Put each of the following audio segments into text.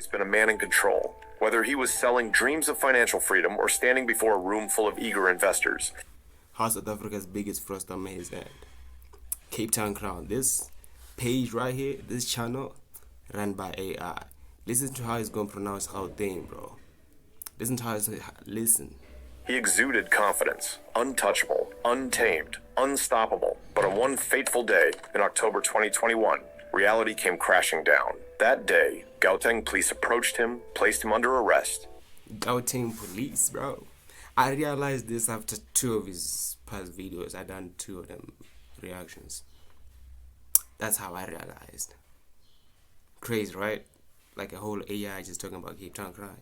He's been a man in control. Whether he was selling dreams of financial freedom or standing before a room full of eager investors. How's South Africa's biggest froster on his end? Cape Town Crown. This page right here, this channel, run by AI. Listen to how he's gonna pronounce Gauteng, bro. Listen to how he's listen. He exuded confidence, untouchable, untamed, unstoppable. But on one fateful day in October 2021, reality came crashing down. That day, Gauteng police approached him, placed him under arrest. Gauteng police, bro. I realized this after 2 of his past videos. I done 2 of them reactions. That's how I realized. Crazy, right? Like a whole AI just talking about Cape Town crime.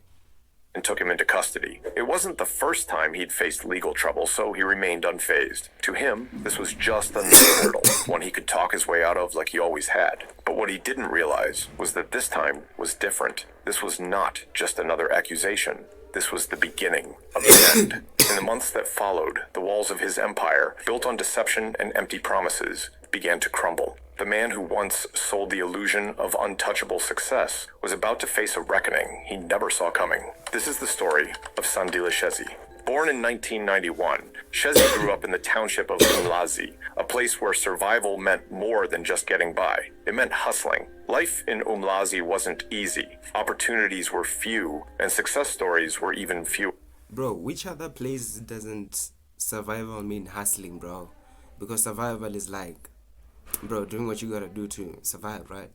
And took him into custody. It wasn't the first time he'd faced legal trouble, so he remained unfazed. To him, this was just another hurdle, one he could talk his way out of like he always had. But what he didn't realize was that this time was different. This was not just another accusation. This was the beginning of the end. In the months that followed, the walls of his empire, built on deception and empty promises, began to crumble. The man who once sold the illusion of untouchable success was about to face a reckoning he never saw coming. This is the story of Sandile Shezi. Born in 1991, Shezi grew up in the township of Umlazi, a place where survival meant more than just getting by. It meant hustling. Life in Umlazi wasn't easy. Opportunities were few, and success stories were even fewer. Bro, which other place doesn't survival mean hustling, bro? Because survival is like, bro, doing what you gotta do to survive, right?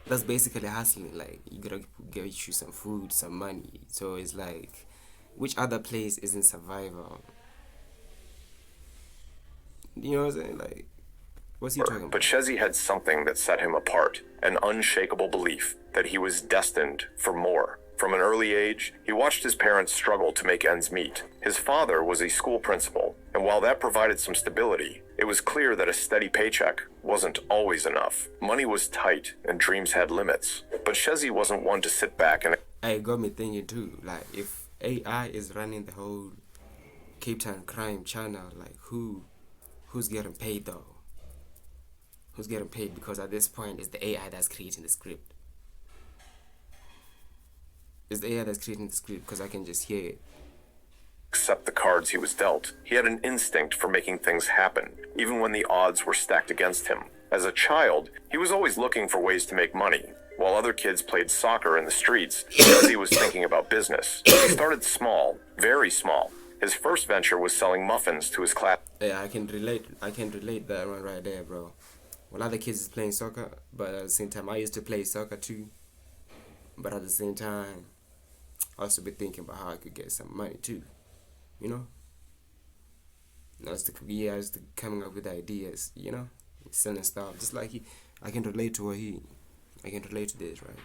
That's basically hustling. Like, you gotta get you some food, some money. So it's like, which other place isn't survival? You know what I'm saying? Like, what's he talking about? But Shezi had something that set him apart, an unshakable belief that he was destined for more. From an early age, he watched his parents struggle to make ends meet. His father was a school principal, and while that provided some stability, it was clear that a steady paycheck wasn't always enough. Money was tight, and dreams had limits. But Shezi wasn't one to sit back and... It got me thinking too, like, if AI is running the whole Cape Town crime channel, like, who's getting paid though? Who's getting paid? Because at this point, it's the AI that's creating the script. It's the AI that's creating the script, because I can just hear it. Accept the cards he was dealt. He had an instinct for making things happen, even when the odds were stacked against him. As a child, he was always looking for ways to make money. While other kids played soccer in the streets, Shezi was thinking about business. He started small, very small. His first venture was selling muffins to his class. Yeah, I can relate that one right there, bro. Well, other kids is playing soccer, but at the same time, I used to play soccer too. But at the same time, I also be thinking about how I could get some money too. You know? I was coming up with ideas, you know? Selling stuff. Just like I can relate to this, right?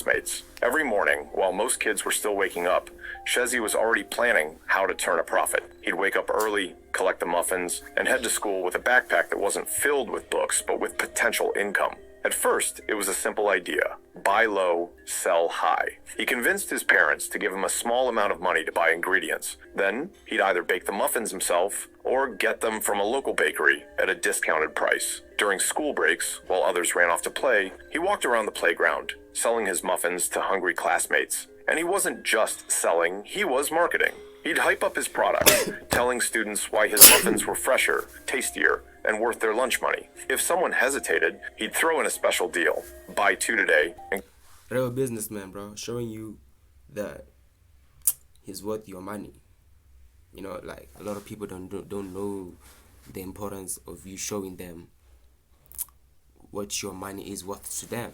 Mates. Every morning, while most kids were still waking up, Shezi was already planning how to turn a profit. He'd wake up early, collect the muffins, and head to school with a backpack that wasn't filled with books, but with potential income. At first, it was a simple idea. Buy low, sell high. He convinced his parents to give him a small amount of money to buy ingredients. Then, he'd either bake the muffins himself or get them from a local bakery at a discounted price. During school breaks, while others ran off to play, he walked around the playground, selling his muffins to hungry classmates. And he wasn't just selling, he was marketing. He'd hype up his product, telling students why his muffins were fresher, tastier, and worth their lunch money. If someone hesitated, he'd throw in a special deal. Buy 2 today. Real businessman, bro, showing you that he's worth your money. You know, like, a lot of people don't know the importance of you showing them what your money is worth to them.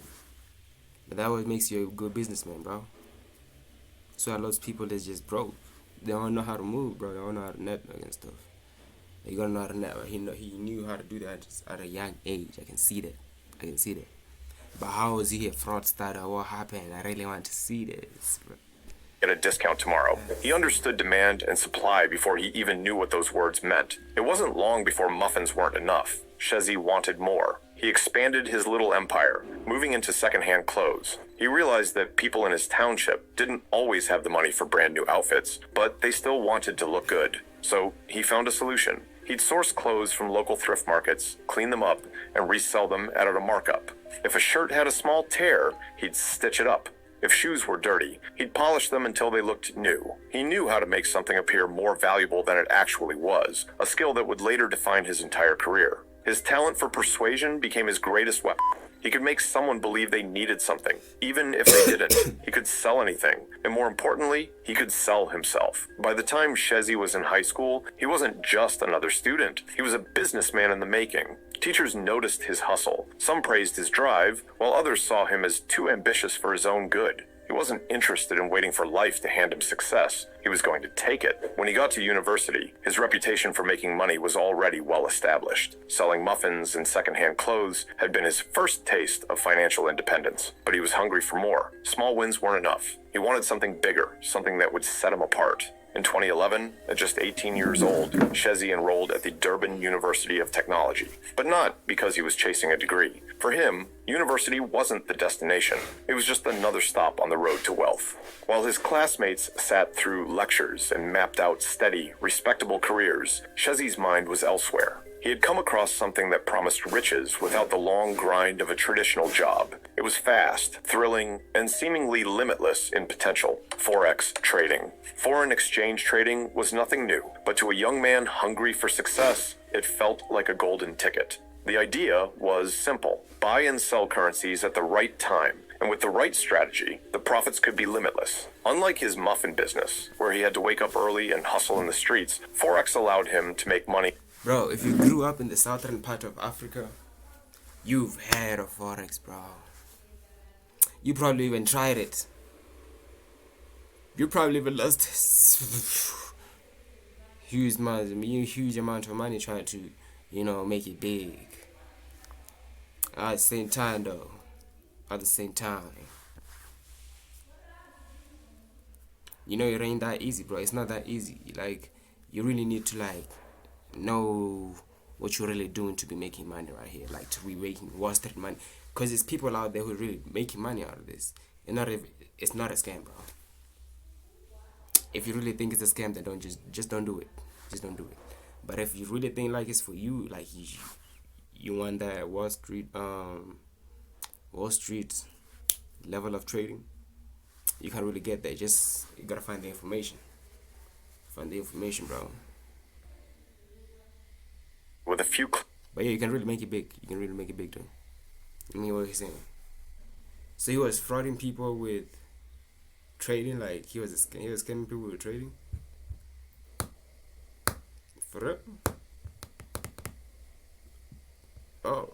But that what makes you a good businessman, bro. So a lot of people that's just broke. They don't know how to move, bro. They don't know how to network and stuff. You gotta know how to network. He knew how to do that just at a young age. I can see that. But how is he a fraudster? What happened? I really want to see this, bro. Get a discount tomorrow. He understood demand and supply before he even knew what those words meant. It wasn't long before muffins weren't enough. Shezi wanted more. He expanded his little empire, moving into secondhand clothes. He realized that people in his township didn't always have the money for brand new outfits, but they still wanted to look good. So he found a solution. He'd source clothes from local thrift markets, clean them up, and resell them at a markup. If a shirt had a small tear, he'd stitch it up. If shoes were dirty, he'd polish them until they looked new. He knew how to make something appear more valuable than it actually was, a skill that would later define his entire career. His talent for persuasion became his greatest weapon. He could make someone believe they needed something, even if they didn't. He could sell anything, and more importantly, he could sell himself. By the time Shezi was in high school, he wasn't just another student. He was a businessman in the making. Teachers noticed his hustle. Some praised his drive, while others saw him as too ambitious for his own good. He wasn't interested in waiting for life to hand him success. He was going to take it. When he got to university, his reputation for making money was already well established. Selling muffins and secondhand clothes had been his first taste of financial independence, but he was hungry for more. Small wins weren't enough. He wanted something bigger, something that would set him apart. In 2011, at just 18 years old, Shezi enrolled at the Durban University of Technology, but not because he was chasing a degree. For him, university wasn't the destination. It was just another stop on the road to wealth. While his classmates sat through lectures and mapped out steady, respectable careers, Shezi's mind was elsewhere. He had come across something that promised riches without the long grind of a traditional job. It was fast, thrilling, and seemingly limitless in potential. Forex trading. Foreign exchange trading was nothing new, but to a young man hungry for success, it felt like a golden ticket. The idea was simple. Buy and sell currencies at the right time, and with the right strategy, the profits could be limitless. Unlike his muffin business, where he had to wake up early and hustle in the streets, Forex allowed him to make money. Bro, if you grew up in the southern part of Africa, you've heard of Forex, bro. You probably even tried it. You probably even lost huge amount of money trying to, make it big. At the same time, though, it ain't that easy, bro. It's not that easy. You really need to, know what you're really doing to be making money right here, to be making Wall Street money, because there's people out there who are really making money out of this. It's not a scam, bro. If you really think it's a scam, then just don't do it. Just don't do it. But if you really think it's for you, you want that Wall Street level of trading, you can't really get there. You gotta find the information. Bro. With a few But yeah, you can really make it big. Though. I mean, what he's saying. So he was frauding people with trading, he was scamming people with trading. For real? Oh.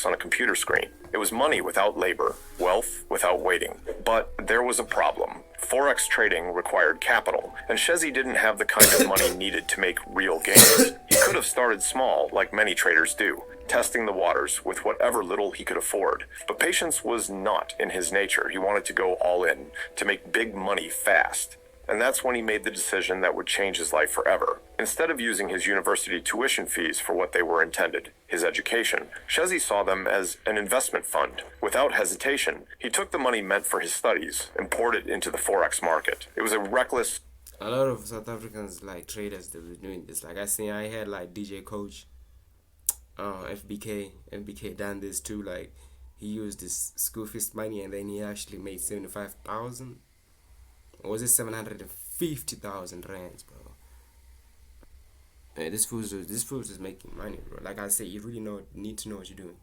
on a computer screen. It was money without labor, wealth without waiting. But there was a problem. Forex trading required capital, and Shezi didn't have the kind of money needed to make real gains. He could have started small, like many traders do, testing the waters with whatever little he could afford. But patience was not in his nature. He wanted to go all in, to make big money fast. And that's when he made the decision that would change his life forever. Instead of using his university tuition fees for what they were intended, his education, Shezi saw them as an investment fund. Without hesitation, he took the money meant for his studies and poured it into the Forex market. It was a reckless... A lot of South Africans, traders, that were doing this. I had DJ Coach, FBK done this too. He used this school fees money and then he actually made 75,000. Or was it 750,000 rands, bro? Hey, this fool's is making money, bro. Like I said, you really need to know what you're doing.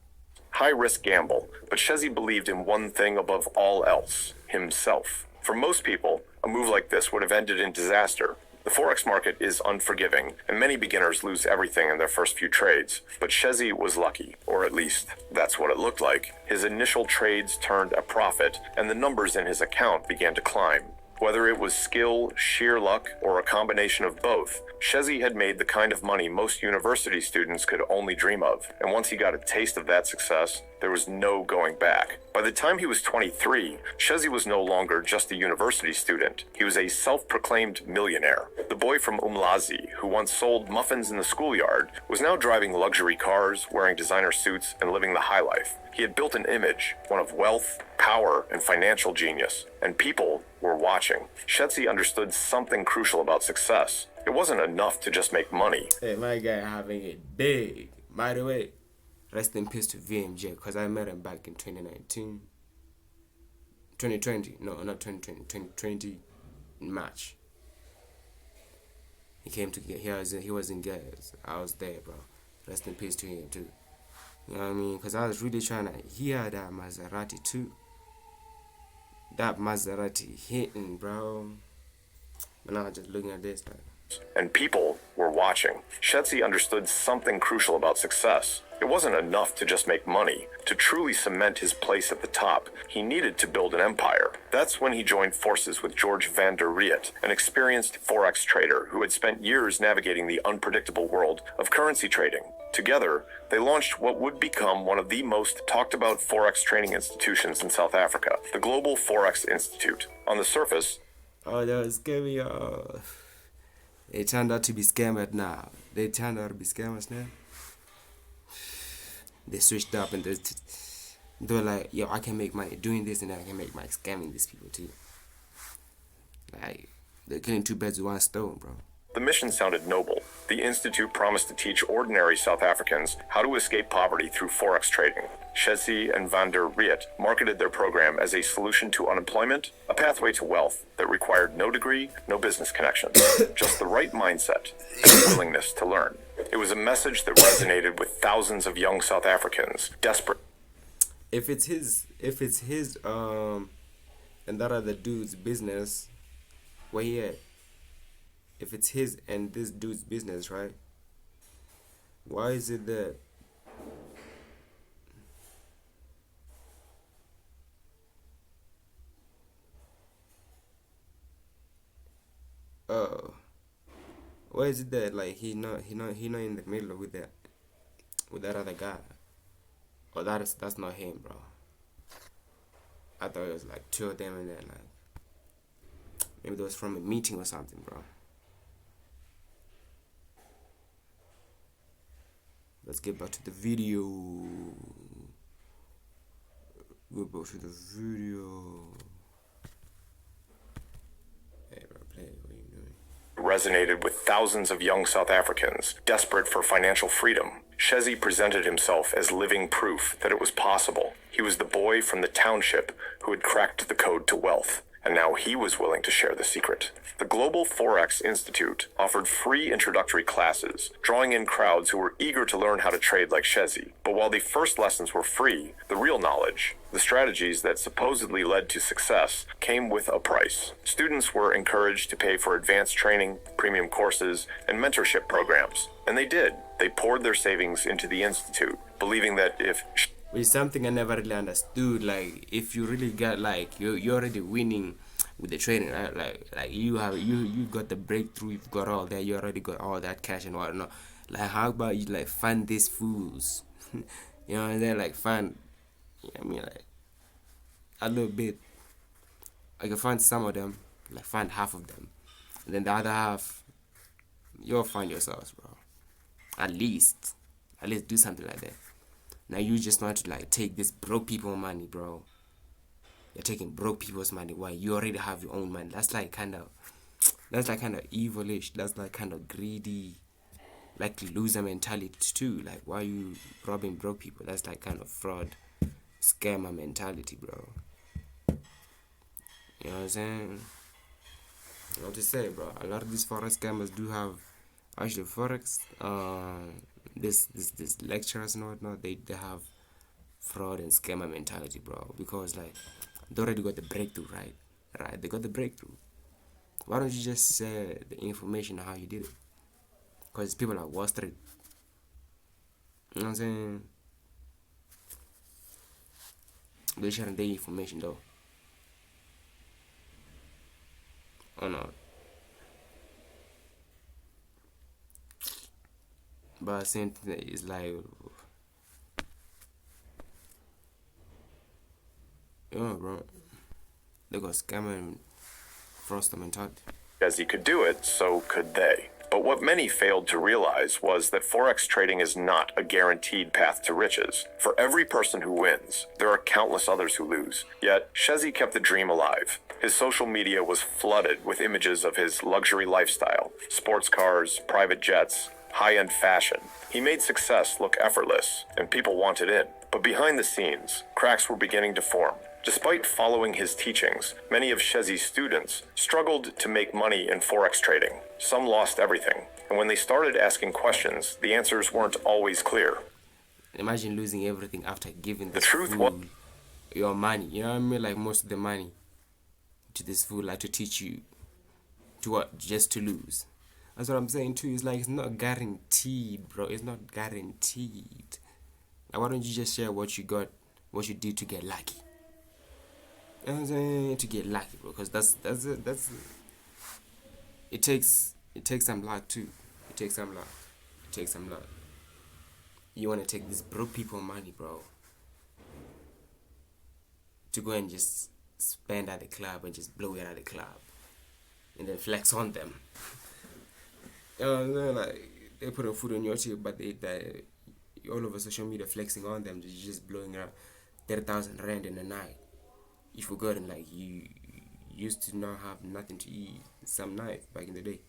High-risk gamble, but Shezi believed in one thing above all else, himself. For most people, a move like this would have ended in disaster. The Forex market is unforgiving, and many beginners lose everything in their first few trades. But Shezi was lucky, or at least that's what it looked like. His initial trades turned a profit, and the numbers in his account began to climb. Whether it was skill, sheer luck, or a combination of both, Shezi had made the kind of money most university students could only dream of. And once he got a taste of that success, there was no going back. By the time he was 23, Shezi was no longer just a university student. He was a self-proclaimed millionaire. The boy from Umlazi, who once sold muffins in the schoolyard, was now driving luxury cars, wearing designer suits, and living the high life. He had built an image, one of wealth, power, and financial genius, and people were watching. Shezi understood something crucial about success. It wasn't enough to just make money. Hey, my guy having it big. By the way, rest in peace to VMJ, because I met him back in 2019. 2020. No, not 2020. 2020 in March. He came to get. He was in gas. I was there, bro. Rest in peace to him too. You know what I mean? Cause I was really trying to. He had that Maserati too. That Maserati hitting, bro. But now I'm just looking at this like. And people were watching. Shezi understood something crucial about success. It wasn't enough to just make money. To truly cement his place at the top, he needed to build an empire. That's when he joined forces with George van der Riet, an experienced Forex trader who had spent years navigating the unpredictable world of currency trading. Together, they launched what would become one of the most talked about Forex training institutions in South Africa, the Global Forex Institute. On the surface, Oh, that was scary. They turned out to be scammers now. They turned out to be scammers now. They switched up and they're like, yo, I can make money doing this and I can make money scamming these people too. Like, they're killing two birds with one stone, bro. the mission sounded noble. The Institute promised to teach ordinary South Africans how to escape poverty through Forex trading. Shezi and van der Riet marketed their program as a solution to unemployment, a pathway to wealth that required no degree, no business connections, just the right mindset and a willingness to learn. It was a message that resonated with thousands of young South Africans desperate. If it's his and that other dude's business, where he at? If it's his and this dude's business, right? Why is it that why is it that like he not in the middle with that other guy? Or that's not him, bro. I thought it was like two of them and then like maybe it was from a meeting or something, bro. Let's get back to the video. Go back to the video. Hey, bro, play it. What are you doing? Resonated with thousands of young South Africans desperate for financial freedom. Shezi presented himself as living proof that it was possible. He was the boy from the township who had cracked the code to wealth, and now he was willing to share the secret. The Global Forex Institute offered free introductory classes, drawing in crowds who were eager to learn how to trade like Shezi. But while the first lessons were free, the real knowledge, the strategies that supposedly led to success, came with a price. Students were encouraged to pay for advanced training, premium courses, and mentorship programs. And they did. They poured their savings into the Institute, believing that if Which is something I never really understood. Like, if you really got like you're already winning with the trading, right? Like you got the breakthrough, you've got all that, you already got all that cash and whatnot. Like, how about you like fund these fools? You know, and then like fund. I mean, like a little bit. I can find some of them, like find half of them, and then the other half, you'll find yourselves, bro. At least do something like that. Now you just want to like take this broke people money, bro. You're taking broke people's money while you already have your own money. That's like kind of evilish. That's like kind of greedy, like loser mentality too. Like, why are you robbing broke people? That's like kind of fraud, scammer mentality, bro. You know what I'm saying? What to say, bro? A lot of these forex scammers do have actually forex. This lecturers and whatnot, they have fraud and scammer mentality, bro. Because like they already got the breakthrough, right? They got the breakthrough. Why don't you just share the information on how you did it? Because people like Wall Street. You know what I'm saying? They're sharing their information though. Or not. But same thing is like, yeah, bro. They got scammer and fraudster mentality. as he could do it, so could they. But what many failed to realize was that Forex trading is not a guaranteed path to riches. For every person who wins, there are countless others who lose. Yet, Shezi kept the dream alive. His social media was flooded with images of his luxury lifestyle, sports cars, private jets, high-end fashion. He made success look effortless, and people wanted in. But behind the scenes, cracks were beginning to form. Despite following his teachings, many of Shezzy's students struggled to make money in forex trading. Some lost everything, and when they started asking questions, the answers weren't always clear. Imagine losing everything after giving The this truth fool your money. You know what I mean? Like most of the money to this fool, like to teach you to what? Just to lose. That's what I'm saying too. It's like it's not guaranteed, bro. It's not guaranteed. Like, why don't you just share what you got, what you did to get lucky? You know what I'm saying? To get lucky, bro. Because that's it takes some luck too. It takes some luck. It takes some luck. You wanna take these broke people money, bro, to go and just spend at the club and just blow it at the club, and then flex on them. You know what I'm saying? Like they put a food on your table, but they all over social media flexing on them, just blowing out 30,000 rand in a night. You forgotten, like you used to not have nothing to eat some nights back in the day.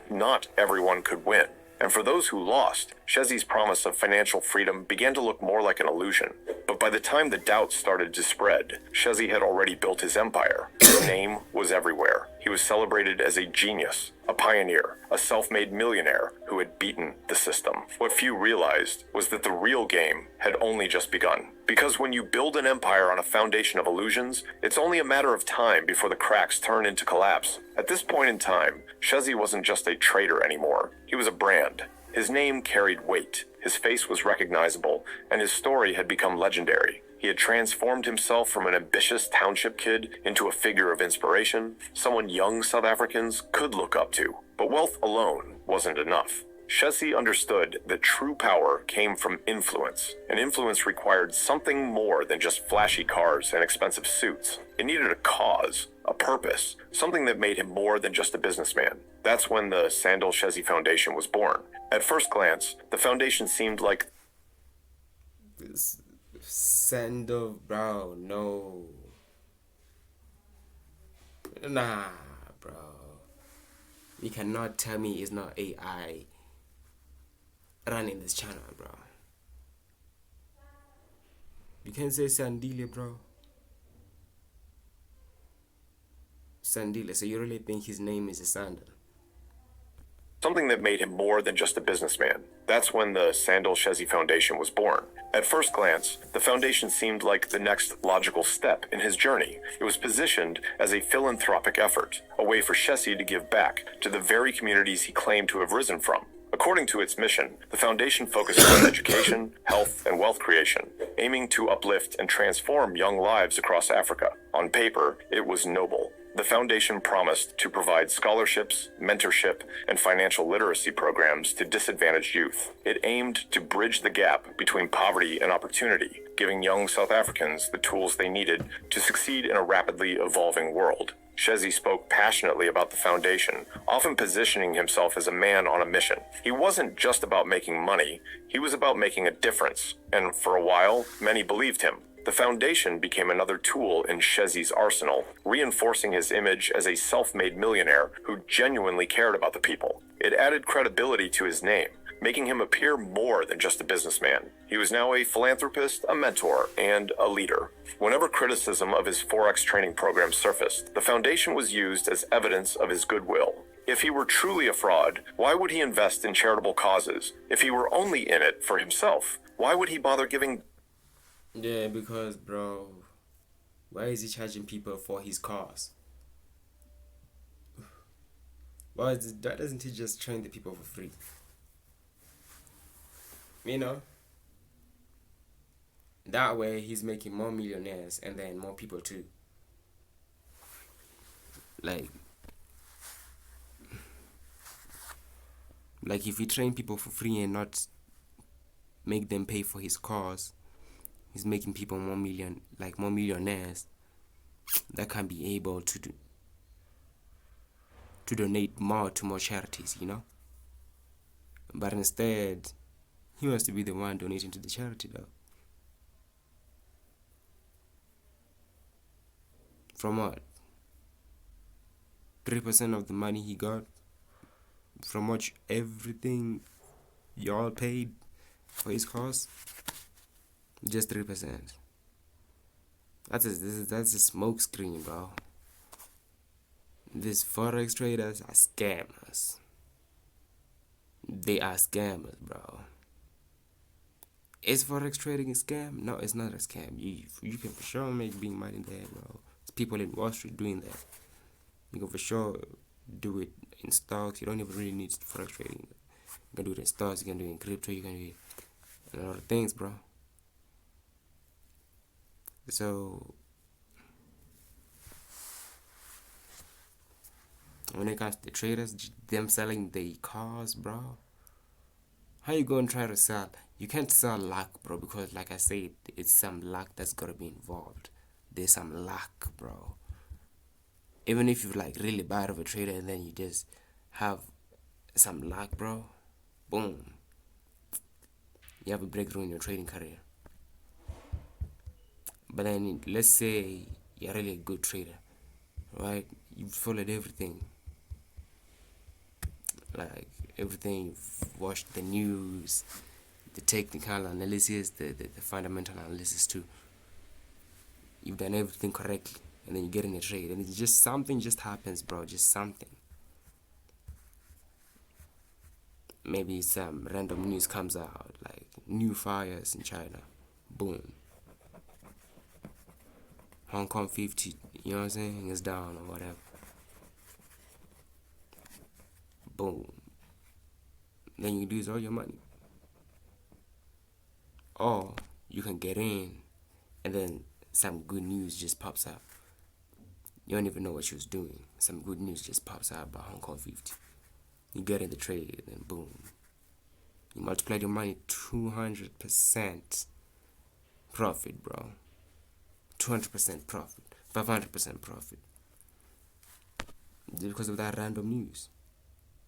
Not everyone could win. And for those who lost, Shezzy's promise of financial freedom began to look more like an illusion. But by the time the doubts started to spread, Shezzy had already built his empire. His name was everywhere. He was celebrated as a genius, a pioneer, a self-made millionaire who had beaten the system. What few realized was that the real game had only just begun. Because when you build an empire on a foundation of illusions, it's only a matter of time before the cracks turn into collapse. At this point in time, Shezzy wasn't just a trader anymore. He was a brand. His name carried weight, his face was recognizable, and his story had become legendary. He had transformed himself from an ambitious township kid into a figure of inspiration, someone young South Africans could look up to. But wealth alone wasn't enough. Shezzy understood that true power came from influence, and influence required something more than just flashy cars and expensive suits. It needed a cause, a purpose, something that made him more than just a businessman. That's when the Sandal Shezzy Foundation was born. At first glance, the foundation seemed like Sandal, bro, no. Nah, bro. You cannot tell me it's not AI running this channel, bro. You can't say Sandile, bro. Sandile, so you really think his name is a Sandal? something that made him more than just a businessman. That's when the Sandal Shezzy Foundation was born. At first glance, the foundation seemed like the next logical step in his journey. It was positioned as a philanthropic effort, a way for Shezzy to give back to the very communities he claimed to have risen from. According to its mission, the foundation focused on education, health, and wealth creation, aiming to uplift and transform young lives across Africa. On paper, it was noble. The foundation promised to provide scholarships, mentorship, and financial literacy programs to disadvantaged youth. It aimed to bridge the gap between poverty and opportunity, giving young South Africans the tools they needed to succeed in a rapidly evolving world. Shezzy spoke passionately about the foundation, often positioning himself as a man on a mission. He wasn't just about making money, he was about making a difference, and for a while, many believed him. The foundation became another tool in Shezzy's arsenal, reinforcing his image as a self-made millionaire who genuinely cared about the people. It added credibility to his name, making him appear more than just a businessman. He was now a philanthropist, a mentor, and a leader. Whenever criticism of his Forex training program surfaced, the foundation was used as evidence of his goodwill. If he were truly a fraud, why would he invest in charitable causes? If he were only in it for himself, why would he bother giving? Yeah, because, bro, why is he charging people for his cars? Why doesn't he just train the people for free? You know, that way he's making more millionaires and then more people too. Like if he train people for free and not make them pay for his cars, he's making people more millionaires that can be able to donate more to more charities, you know. But instead, he wants to be the one donating to the charity, though. From what? 3% of the money he got? From much everything y'all paid for his cost? Just 3%. That's a smoke screen, bro. These forex traders are scammers. They are scammers, bro. Is forex trading a scam? No, it's not a scam. You can for sure make big money there, bro. It's people in Wall Street doing that. You can for sure do it in stocks. You don't even really need forex trading. You can do it in stocks. You can do it in crypto. You can do it in a lot of things, bro. So when it comes to the traders, them selling the cars, bro. How you gonna try to sell? You can't sell luck, bro, because like I said, it's some luck that's gotta be involved. There's some luck, bro. Even if you're like really bad of a trader and then you just have some luck, bro, boom, you have a breakthrough in your trading career. But then let's say you're really a good trader, right? You followed everything, like everything. You've watched the news, the technical analysis, the fundamental analysis too. You've done everything correctly, and then you get in a trade, and it's just something just happens, bro. Just something. Maybe some random news comes out, like new fires in China, boom. Hong Kong 50, you know what I'm saying, is down or whatever. Boom. Then you lose all your money. Or you can get in and then some good news just pops up. You don't even know what she was doing. Some good news just pops out about Hong Kong 50. You get in the trade and boom. You multiplied your money 200% profit, bro. 200% profit. 500% profit. Just because of that random news.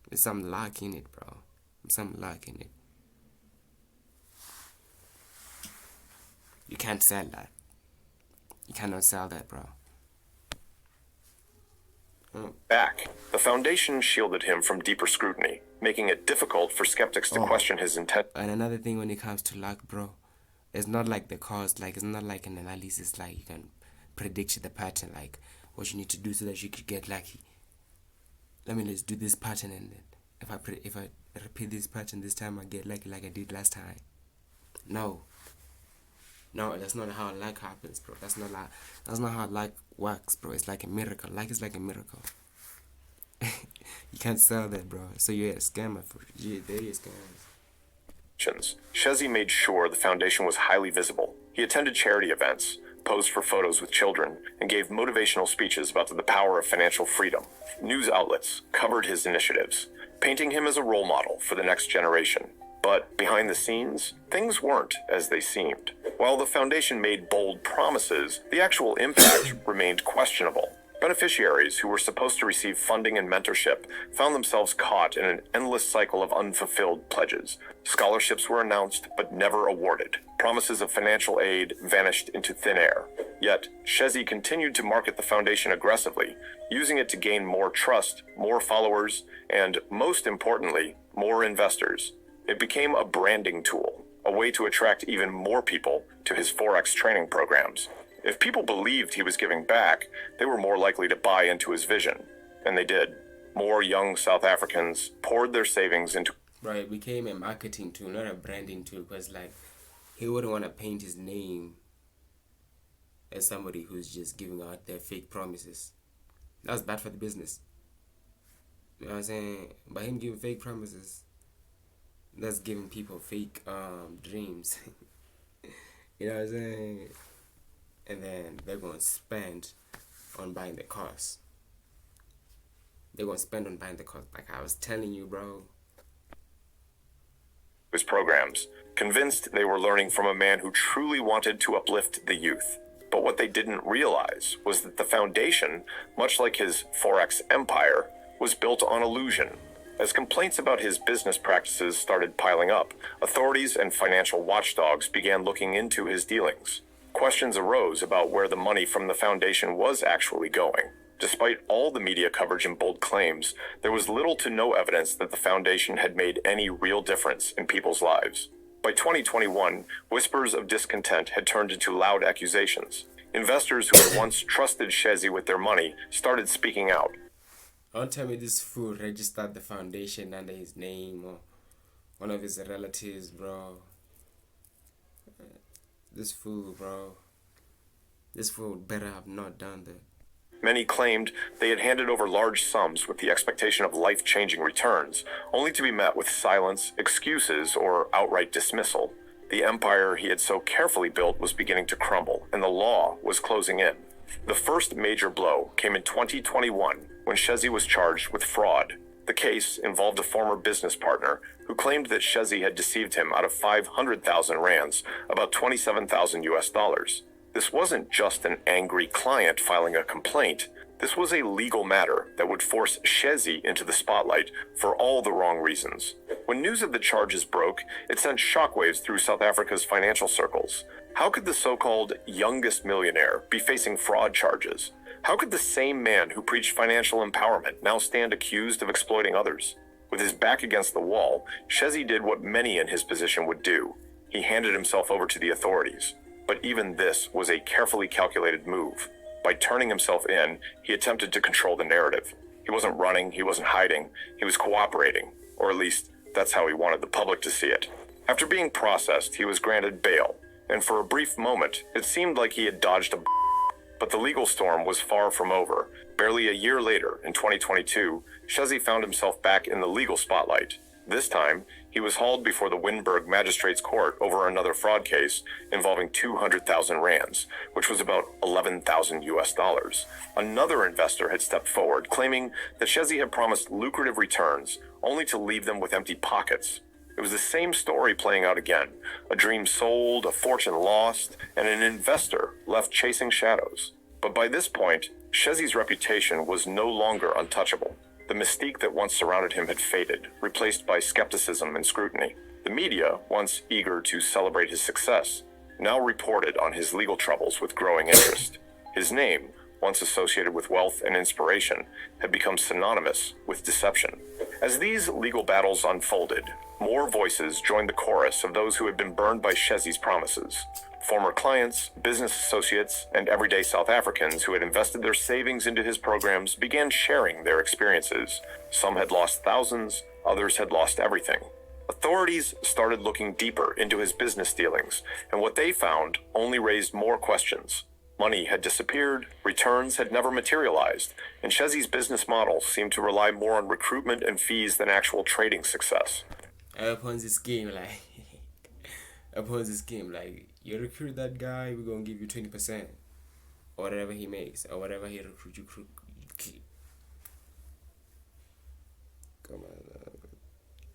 There's some luck in it, bro. Some luck in it. You can't sell that. You cannot sell that, bro. Back, the Foundation shielded him from deeper scrutiny, making it difficult for skeptics to question his intent. And another thing when it comes to luck, bro, it's not like the cause, like it's not like an analysis, like you can predict the pattern, like what you need to do so that you could get lucky. Let's do this pattern, and then if I repeat this pattern this time, I get lucky like I did last time. No, that's not how luck happens, bro. That's not how luck works, bro. It's like a miracle. Luck is like a miracle. You can't sell that, bro. So you're a scammer for they're scammers. Shezi made sure the Foundation was highly visible. He attended charity events, posed for photos with children, and gave motivational speeches about the power of financial freedom. News outlets covered his initiatives, painting him as a role model for the next generation. But behind the scenes, things weren't as they seemed. While the Foundation made bold promises, the actual impact remained questionable. Beneficiaries who were supposed to receive funding and mentorship found themselves caught in an endless cycle of unfulfilled pledges. Scholarships were announced but never awarded. Promises of financial aid vanished into thin air. Yet, Shezi continued to market the Foundation aggressively, using it to gain more trust, more followers, and, most importantly, more investors. It became a branding tool, a way to attract even more people to his Forex training programs. If people believed he was giving back, they were more likely to buy into his vision. And they did. More young South Africans poured their savings into... Right, it became a marketing tool, not a branding tool, because like, he wouldn't want to paint his name as somebody who's just giving out their fake promises. That's bad for the business. You know what I'm saying? By him giving fake promises, that's giving people fake dreams. You know what I'm saying? And then they're going to spend on buying the cars. They're going to spend on buying the cars. Like I was telling you, bro. His programs, convinced they were learning from a man who truly wanted to uplift the youth. But what they didn't realize was that the Foundation, much like his Forex empire, was built on illusion. As complaints about his business practices started piling up, authorities and financial watchdogs began looking into his dealings. Questions arose about where the money from the Foundation was actually going. Despite all the media coverage and bold claims, there was little to no evidence that the foundation had made any real difference in people's lives. By 2021, whispers of discontent had turned into loud accusations. Investors who had once trusted Shezi with their money started speaking out. Don't tell me this fool registered the foundation under his name or one of his relatives, bro. This fool, bro. This fool better have not done that. Many claimed they had handed over large sums with the expectation of life-changing returns, only to be met with silence, excuses, or outright dismissal. The empire he had so carefully built was beginning to crumble, and the law was closing in. The first major blow came in 2021 when Shezi was charged with fraud. The case involved a former business partner who claimed that Shezi had deceived him out of 500,000 rands, about 27,000 US dollars. This wasn't just an angry client filing a complaint. This was a legal matter that would force Shezi into the spotlight for all the wrong reasons. When news of the charges broke, it sent shockwaves through South Africa's financial circles. How could the so-called youngest millionaire be facing fraud charges? How could the same man who preached financial empowerment now stand accused of exploiting others? With his back against the wall, Shezi did what many in his position would do. He handed himself over to the authorities. But even this was a carefully calculated move. By turning himself in, he attempted to control the narrative. He wasn't running, he wasn't hiding, he was cooperating, or at least that's how he wanted the public to see it. After being processed, he was granted bail, and for a brief moment, it seemed like he had dodged a but the legal storm was far from over. Barely a year later, in 2022, Shezi found himself back in the legal spotlight. This time, he was hauled before the Wynberg Magistrates Court over another fraud case involving 200,000 rands, which was about 11,000 US dollars. Another investor had stepped forward, claiming that Shezi had promised lucrative returns, only to leave them with empty pockets. It was the same story playing out again. A dream sold, a fortune lost, and an investor left chasing shadows. But by this point, Shezi's reputation was no longer untouchable. The mystique that once surrounded him had faded, replaced by skepticism and scrutiny. The media, once eager to celebrate his success, now reported on his legal troubles with growing interest. His name, once associated with wealth and inspiration, had become synonymous with deception. As these legal battles unfolded, more voices joined the chorus of those who had been burned by Shezi's promises. Former clients, business associates, and everyday South Africans who had invested their savings into his programs began sharing their experiences. Some had lost thousands, others had lost everything. Authorities started looking deeper into his business dealings, and what they found only raised more questions. Money had disappeared, returns had never materialized, and Shezi's business model seemed to rely more on recruitment and fees than actual trading success. Upon this game, you recruit that guy, we're gonna give you 20%, or whatever he makes, or whatever he recruit you. Come on,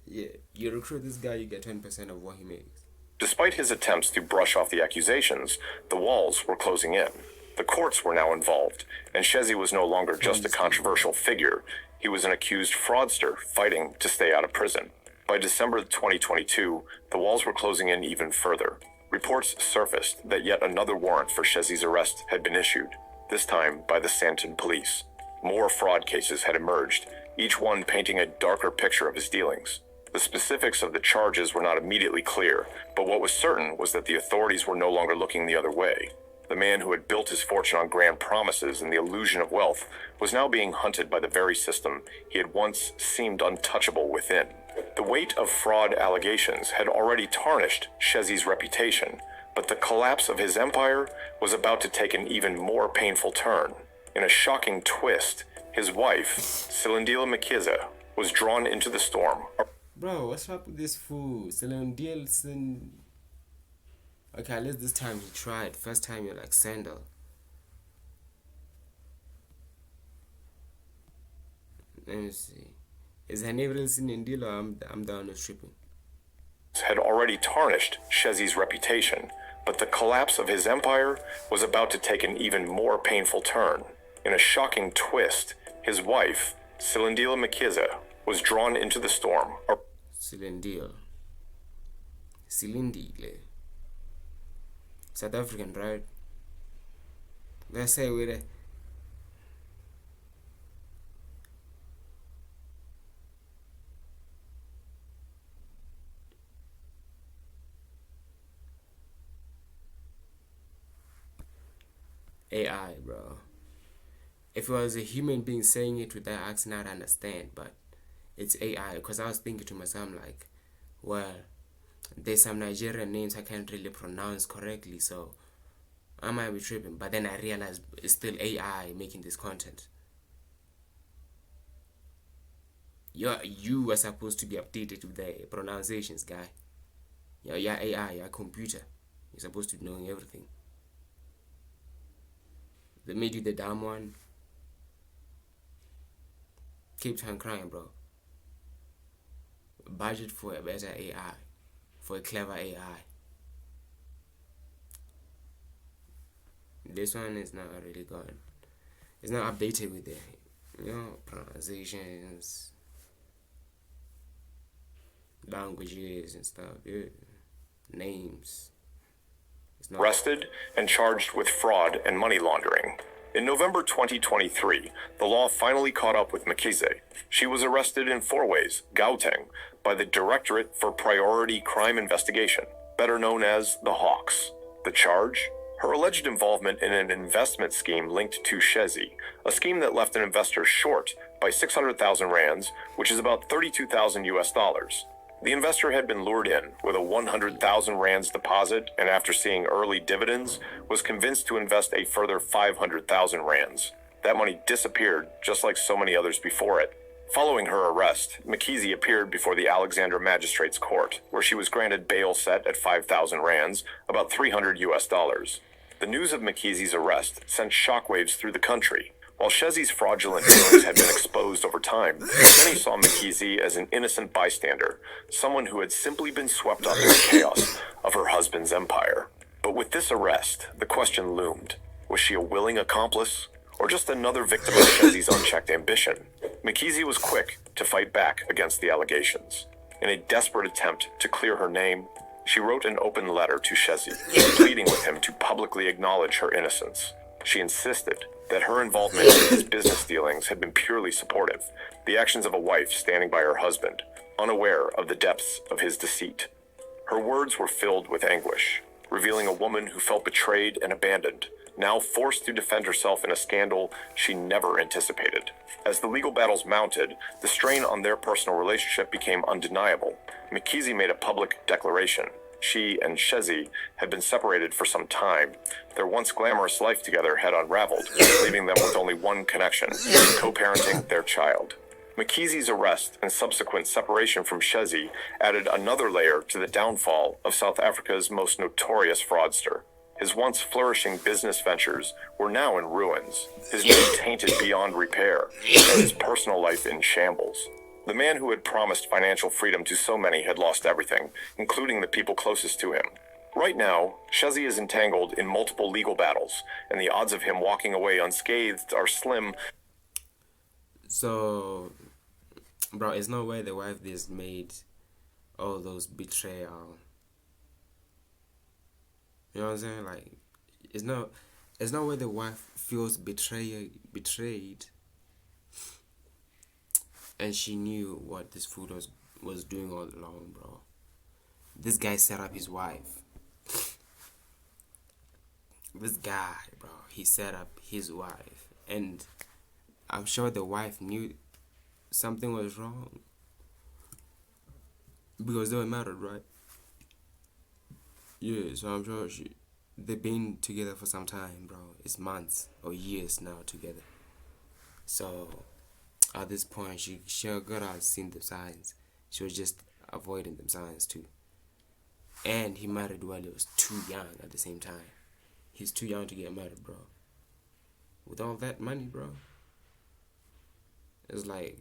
yeah, you recruit this guy, you get 20% of what he makes. Despite his attempts to brush off the accusations, the walls were closing in. The courts were now involved, and Shezi was no longer just a controversial figure. He was an accused fraudster fighting to stay out of prison. By December 2022, the walls were closing in even further. Reports surfaced that yet another warrant for Shezi's arrest had been issued, this time by the Sandton police. More fraud cases had emerged, each one painting a darker picture of his dealings. The specifics of the charges were not immediately clear, but what was certain was that the authorities were no longer looking the other way. The man who had built his fortune on grand promises and the illusion of wealth was now being hunted by the very system he had once seemed untouchable within. The weight of fraud allegations had already tarnished Shezi's reputation, but the collapse of his empire was about to take an even more painful turn. In a shocking twist, his wife, Silindile Mkhize, was drawn into the storm. Bro, what's up with this fool? Silindile. Okay, at least this time he tried. First time you're like Sandal. Let me see. Is her name really Silindile or I'm down with stripping? Had already tarnished Shezi's reputation, but the collapse of his empire was about to take an even more painful turn. In a shocking twist, his wife, Silindile Mkhize, was drawn into the storm. Silindile. South African, right? Let's say with it. AI, bro. If it was a human being saying it with that accent, I'd understand, but it's AI. Because I was thinking to myself, I'm like, well, there's some Nigerian names I can't really pronounce correctly, so I might be tripping. But then I realized it's still AI making this content. You are supposed to be updated with the pronunciations, guy. You're AI, you're a computer. You're supposed to be knowing everything. They made you the dumb one. Keep on crying, bro. Budget for a better AI, for a clever AI. This one is not really good. It's not updated with the, pronunciations, languages and stuff. Yeah. Names. It's not Arrested and charged with fraud and money laundering. In November 2023, the law finally caught up with Mkize. She was arrested in 4 ways, Gauteng, by the Directorate for Priority Crime Investigation, better known as the Hawks. The charge? Her alleged involvement in an investment scheme linked to Shezi, a scheme that left an investor short by 600,000 rands, which is about 32,000 US dollars. The investor had been lured in with a 100,000 rands deposit, and after seeing early dividends, was convinced to invest a further 500,000 rands. That money disappeared, just like so many others before it. Following her arrest, Mkize appeared before the Alexandra Magistrates Court, where she was granted bail set at 5,000 rands, about 300 US dollars. The news of Mkize's arrest sent shockwaves through the country. While Shezi's fraudulent dealings had been exposed over time, many saw Mkize as an innocent bystander, someone who had simply been swept up in the chaos of her husband's empire. But with this arrest, the question loomed. Was she a willing accomplice, or just another victim of Shezi's unchecked ambition? Mkize was quick to fight back against the allegations. In a desperate attempt to clear her name, she wrote an open letter to Shezi, pleading with him to publicly acknowledge her innocence. She insisted that her involvement in his business dealings had been purely supportive, the actions of a wife standing by her husband, unaware of the depths of his deceit. Her words were filled with anguish, revealing a woman who felt betrayed and abandoned, now forced to defend herself in a scandal she never anticipated. As the legal battles mounted, the strain on their personal relationship became undeniable. Mkize made a public declaration. She and Shezi had been separated for some time. Their once glamorous life together had unraveled, leaving them with only one connection, co-parenting their child. Mkize's arrest and subsequent separation from Shezi added another layer to the downfall of South Africa's most notorious fraudster. His once flourishing business ventures were now in ruins, his name tainted beyond repair, and his personal life in shambles. The man who had promised financial freedom to so many had lost everything, including the people closest to him. Right now, Shezi is entangled in multiple legal battles, and the odds of him walking away unscathed are slim. So, bro, it's no way the wife just made all those betrayal. You know what I'm saying? Like, it's no way the wife feels betrayed, and she knew what this food was doing all along, bro. This guy set up his wife. This guy, bro, he set up his wife, and I'm sure the wife knew something was wrong because they were married, right? Yeah, so I'm sure they've been together for some time, bro. It's months or years now together. So at this point, she could have seen the signs. She was just avoiding the signs too. And he married while he was too young at the same time. He's too young to get married, bro. With all that money, bro. It's like,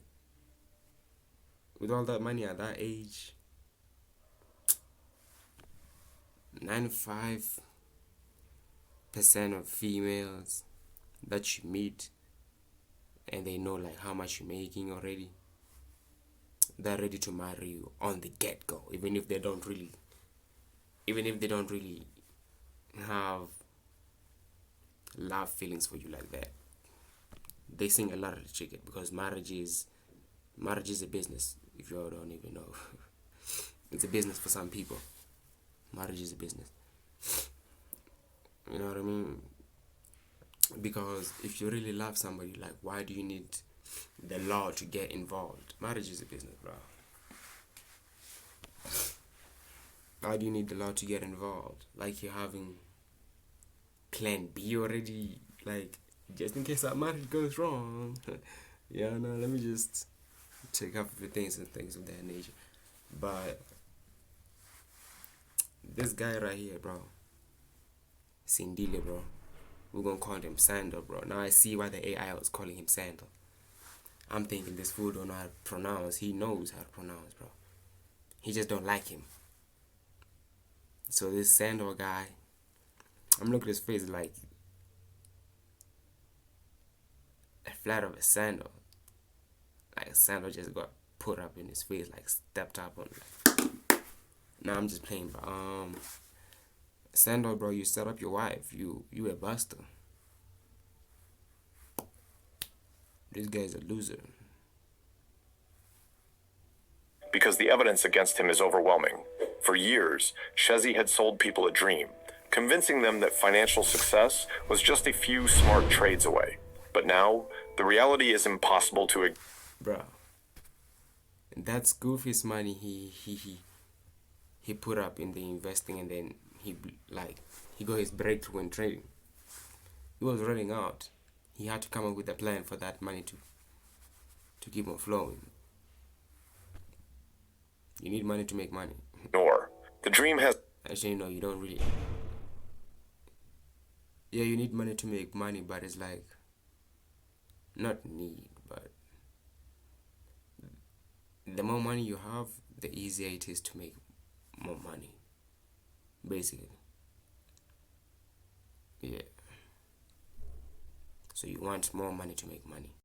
with all that money at that age, 95% of females that you meet and they know like how much you're making already, they're ready to marry you on the get-go, even if they don't really have love feelings for you like that. They sing a lot of the chicken because marriage is a business. If you all don't even know, it's a business for some people. Marriage is a business. You know what I mean? Because if you really love somebody, like, why do you need the law to get involved? Marriage is a business, bro. Why do you need the law to get involved? Like, you're having plan B already, like, just in case that marriage goes wrong. Yeah, no, let me just take up a few things and things of that nature. But this guy right here, bro, Sindile, bro, we're gonna call him Sandal, bro. Now I see why the AI was calling him Sandal. I'm thinking this fool don't know how to pronounce. He knows how to pronounce, bro. He just don't like him. So this Sandal guy, I'm looking at his face like a flat of a sandal. Like a sandal just got put up in his face, like stepped up on. Nah, I'm just playing, bro. Sandal, bro, you set up your wife. You a buster. This guy's a loser. Because the evidence against him is overwhelming. For years, Shezi had sold people a dream, convincing them that financial success was just a few smart trades away. But now, the reality is impossible to ignore. Bro, that's Goofy's money he put up in the investing, and then he got his breakthrough in trading. He was running out. He had to come up with a plan for that money to keep on flowing. You need money to make money. The dream has... Actually, no, you don't really. Yeah, you need money to make money, but it's like, not need, but the more money you have, the easier it is to make more money, basically. Yeah. So you want more money to make money.